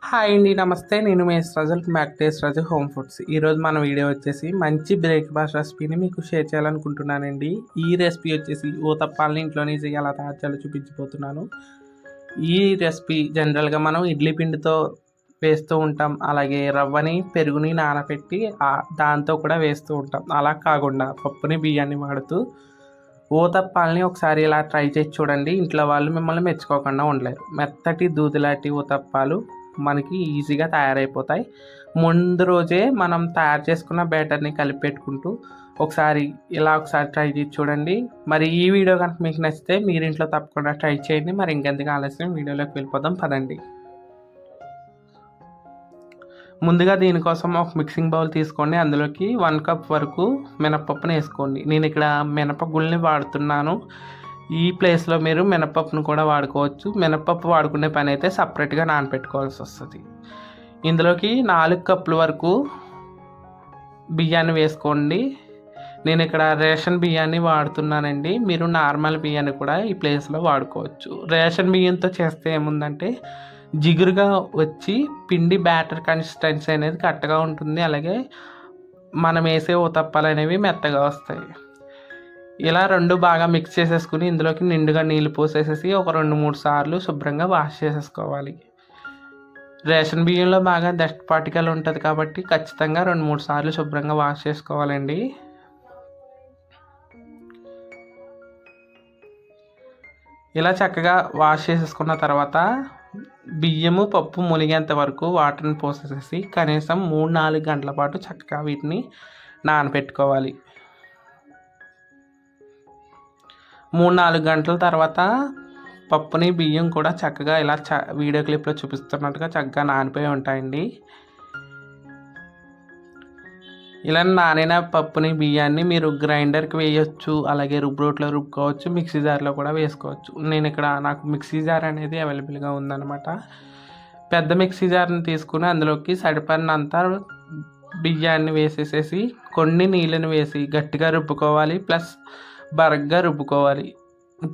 Hi అండి, నమస్తే. నేను మీ Russell back taste రజు home foods. ఈరోజు మన వీడియో వచ్చేసి మంచి బ్రేక్ఫాస్ట్ రెసిపీని మీకు షేర్ చేయాలనుకుంటున్నానండి. ఈ రెసిపీ వచ్చేసి ఊతప్పాలని ఇంట్లోనే ఈజీగా ఎలా తయారు చేయాలో చూపించబోతున్నాను. ఈ రెసిపీ జనరల్గా మనం ఇడ్లీ పిండితో వేస్తూ ఉంటాం, అలాగే రవ్వని పెరుగుని నానబెట్టి దాంతో కూడా వేస్తూ ఉంటాం. అలా కాకుండా పప్పుని బియ్యాన్ని వాడుతూ ఊతప్పాలని ఒకసారి ఇలా ట్రై చేసి చూడండి. ఇంట్లో వాళ్ళు మిమ్మల్ని మెచ్చుకోకుండా ఉండలేరు. మెత్తటి దూదిలాంటి ఊతప్పాలు మనకి ఈజీగా తయారైపోతాయి. ముందు రోజే మనం తయారు చేసుకున్న బ్యాటర్ని కలిపి పెట్టుకుంటూ ఒకసారి ట్రై చేసి చూడండి. మరి ఈ వీడియో కనుక మీకు నచ్చితే మీరు ఇంట్లో తప్పకుండా ట్రై చేయండి. మరి ఇంకెందుకు ఆలస్యం, వీడియోలోకి వెళ్ళిపోదాం పదండి. ముందుగా దీనికోసం ఒక మిక్సింగ్ బౌల్ తీసుకోండి. అందులోకి 1 కప్ వరకు మినపప్పును వేసుకోండి. నేను ఇక్కడ మినపగుళ్ళని వాడుతున్నాను. ఈ ప్లేస్లో మీరు మినపప్పును కూడా వాడుకోవచ్చు. మినపప్పు వాడుకునే పని అయితే సపరేట్గా నానపెట్టుకోవాల్సి వస్తుంది. ఇందులోకి 4 కప్పుల వరకు బియ్యాన్ని వేసుకోండి. నేను ఇక్కడ రేషన్ బియ్యాన్ని వాడుతున్నానండి. మీరు నార్మల్ బియ్యాన్ని కూడా ఈ ప్లేస్లో వాడుకోవచ్చు. రేషన్ బియ్యంతో చేస్తే ఏముందంటే జిగురుగా వచ్చి పిండి బ్యాటర్ కన్సిస్టెన్సీ అనేది కరెక్ట్గా ఉంటుంది. అలాగే మనం వేసే ఊతప్పాలు అనేవి మెత్తగా వస్తాయి. ఇలా రెండు బాగా మిక్స్ చేసేసుకుని ఇందులోకి నిండుగా నీళ్ళు పోసేసేసి ఒక 2-3 సార్లు శుభ్రంగా వాష్ చేసేసుకోవాలి. రేషన్ బియ్యంలో బాగా డస్ట్ పార్టికల్ ఉంటుంది కాబట్టి ఖచ్చితంగా 2-3 సార్లు శుభ్రంగా వాష్ చేసుకోవాలండి. ఇలా చక్కగా వాష్ చేసేసుకున్న తర్వాత బియ్యము పప్పు మునిగేంత వరకు వాటర్ని పోసేసేసి కనీసం 3-4 గంటల పాటు చక్కగా వీటిని నానబెట్టుకోవాలి. 3-4 గంటల తర్వాత పప్పుని బియ్యం కూడా చక్కగా ఇలా వీడియో క్లిప్లో చూపిస్తున్నట్టుగా చక్కగా నానిపోయి ఉంటాయండి. ఇలా నానిన పప్పుని బియ్యాన్ని మీరు గ్రైండర్కి వేయచ్చు, అలాగే రోట్లో రుబ్బుకోవచ్చు, మిక్సీ జార్లో కూడా వేసుకోవచ్చు. నేను ఇక్కడ నాకు మిక్సీ జార్ అనేది అవైలబుల్గా ఉందన్నమాట. పెద్ద మిక్సీ జార్ని తీసుకుని అందులోకి సరిపడినంత బియ్యాన్ని వేసేసేసి కొన్ని నీళ్ళని వేసి గట్టిగా రుబ్బుకోవాలి. ప్లస్ బరగ్గా రుబ్బుకోవాలి.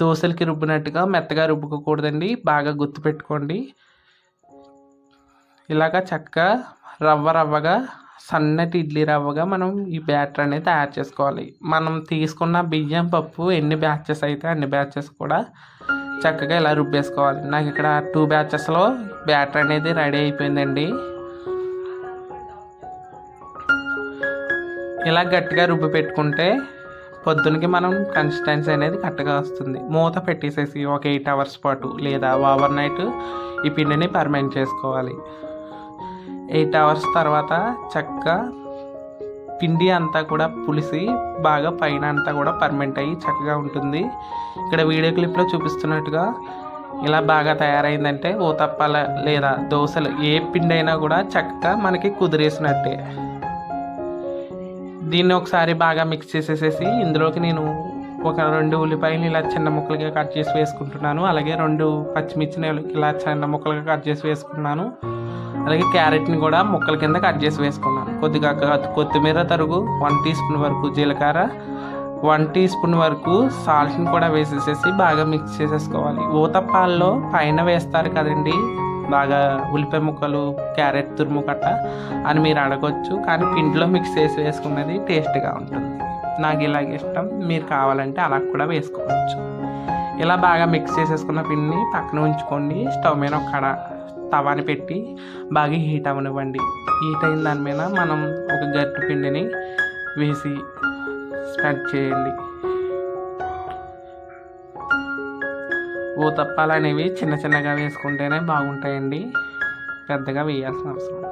దోశలకి రుబ్బినట్టుగా మెత్తగా రుబ్బుకోకూడదండి, బాగా గుర్తుపెట్టుకోండి. ఇలాగా చక్కగా రవ్వగా సన్నటి ఇడ్లీ రవ్వగా మనం ఈ బ్యాటర్ అనేది తయారు చేసుకోవాలి. మనం తీసుకున్న బియ్యం పప్పు ఎన్ని బ్యాచెస్ అయితే అన్ని బ్యాచెస్ కూడా చక్కగా ఇలా రుబ్బేసుకోవాలి. నాకు ఇక్కడ 2 బ్యాచెస్లో బ్యాటర్ అనేది రెడీ అయిపోయిందండి. ఇలా గట్టిగా రుబ్బి పెట్టుకుంటే పొద్దునకి మనం కన్సిస్టెన్సీ అనేది కరెక్ట్గా వస్తుంది. మూత పెట్టేసేసి ఒక 8 అవర్స్ పాటు లేదా ఓవర్ నైట్ ఈ పిండిని ఫర్మెంట్ చేసుకోవాలి. 8 అవర్స్ తర్వాత చక్కగా పిండి అంతా కూడా పులిసి బాగా పైన అంతా కూడా ఫర్మెంట్ అయ్యి చక్కగా ఉంటుంది. ఇక్కడ వీడియో క్లిప్లో చూపిస్తున్నట్టుగా ఇలా బాగా తయారైందంటే ఊతప్పాల లేదా దోశలు ఏ పిండి అయినా కూడా చక్కగా మనకి కుదిరేసినట్టే. దీన్ని ఒకసారి బాగా మిక్స్ చేసేసేసి ఇందులోకి నేను ఒక 2 ఉల్లిపాయలు ఇలా చిన్న ముక్కలుగా కట్ చేసి వేసుకుంటున్నాను. అలాగే 2 పచ్చిమిర్చిని ఇలా చిన్న ముక్కలుగా కట్ చేసి వేసుకున్నాను. అలాగే క్యారెట్ని కూడా ముక్కల కింద కట్ చేసి వేసుకున్నాను. కొద్దిగా కొత్తిమీర తరుగు, 1 టీ స్పూన్ వరకు జీలకర్ర, 1 టీ స్పూన్ వరకు సాల్ట్ని కూడా వేసేసేసి బాగా మిక్స్ చేసేసుకోవాలి. ఊతప్పాల్లో పైన వేస్తారు కదండి బాగా ఉల్లిపాయ ముక్కలు, క్యారెట్ తురుము కట్ట అని మీరు అడగొచ్చు. కానీ పిండిలో మిక్స్ చేసి వేసుకున్నది టేస్ట్గా ఉంటుంది. నాకు ఇలాగ ఇష్టం, మీరు కావాలంటే అలా కూడా వేసుకోవచ్చు. ఇలా బాగా మిక్స్ చేసేసుకున్న పిండిని పక్కన ఉంచుకోండి. స్టవ్ మీద ఒక తవాని పెట్టి బాగా హీట్ అవ్వనివ్వండి. హీట్ అయిన దాని మీద మనం ఒక గట్టి పిండిని వేసి స్ప్రెడ్ చేయండి. ఊతప్పాలు అనేవి చిన్నగా వేసుకుంటేనే బాగుంటాయండి, పెద్దగా వేయాల్సిన అవసరం.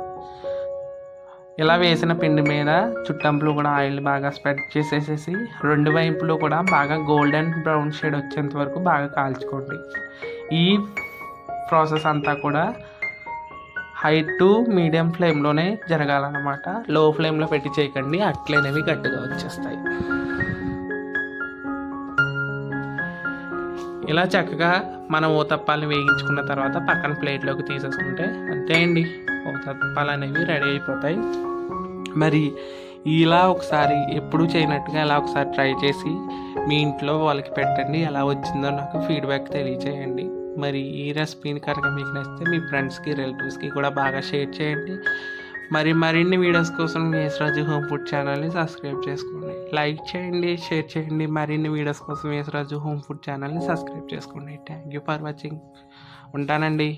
ఇలా వేసిన పిండి మీద చుట్టంపులు కూడా ఆయిల్ బాగా స్ప్రెడ్ చేసేసేసి 2 వైపులు కూడా బాగా గోల్డెన్ బ్రౌన్ షేడ్ వచ్చేంత వరకు బాగా కాల్చుకోండి. ఈ ప్రాసెస్ అంతా కూడా హై టు మీడియం ఫ్లేమ్లోనే జరగాలన్నమాట. లో ఫ్లేమ్లో పెట్టి చేయకండి, అట్లనేవి గట్టిగా వచ్చేస్తాయి. ఇలా చక్కగా మనం ఊతప్పాలని వేయించుకున్న తర్వాత పక్కన ప్లేట్లోకి తీసేసుకుంటే అంతే అండి, ఊతప్పాలు అనేవి రెడీ అయిపోతాయి. మరి ఇలా ఒకసారి ఎప్పుడు చేయనట్టుగా ఇలా ఒకసారి ట్రై చేసి మీ ఇంట్లో వాళ్ళకి పెట్టండి. ఎలా వచ్చిందో నాకు ఫీడ్బ్యాక్ తెలియజేయండి. మరి ఈ రెసిపీని కనుక మీకు నచ్చితే మీ ఫ్రెండ్స్కి రిలేటివ్స్కి కూడా బాగా షేర్ చేయండి. మరిన్ని వీడియోస్ కోసం యేసరాజు హోమ్ ఫుడ్ ఛానల్ని సబ్స్క్రైబ్ చేసుకోండి. లైక్ చేయండి, షేర్ చేయండి. మరిన్ని వీడియోస్ కోసం యేసరాజు హోమ్ ఫుడ్ ఛానల్ని సబ్స్క్రైబ్ చేసుకోండి. Thank you for watching. ఉంటానండి.